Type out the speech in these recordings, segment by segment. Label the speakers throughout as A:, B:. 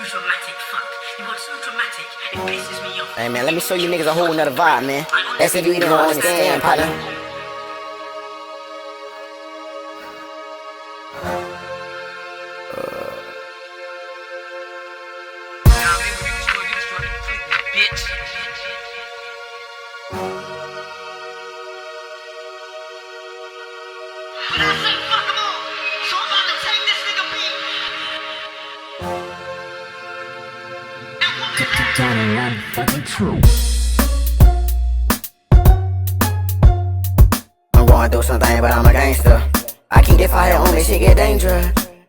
A: dramatic fuck. You are so dramatic, it pisses me off.
B: Hey man, let me show you niggas a whole nother vibe, man. That's if you even don't understand, partner.
A: Bitch. But I said fuck 'em all, so I'm about to take this nigga beat. And what the hell?
C: Johnny, I'm fucking true.
B: I'm going through something, but I'm a gangster. I keep the fire on me, shit get dangerous.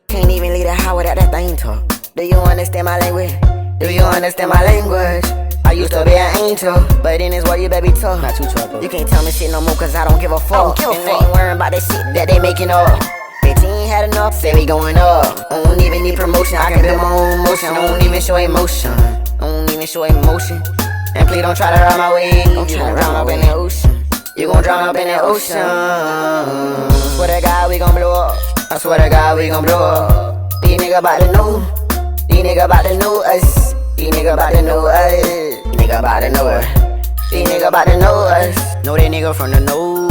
B: Can't even leave the house without that thing talk. Do you understand my language? Do you understand my language? I used to be an angel, but in this world you better be tough. Not too tough, bro. You can't tell me shit no more, cause I don't give a fuck. And I ain't worrying about that shit that they making up. 15 had enough, say we going up. I don't even need promotion, I can build my own motion. I don't even show emotion, I don't even show emotion. And please don't try to ride my way. Don't try to drown up in the ocean. You gon' drown up in the ocean. Swear to God we gon' blow up. I swear to God we gon' blow up. These niggas about to know. These niggas about to know us. These niggas about to know us. These niggas about to know us. These niggas about to know us. Know that nigga from the nose.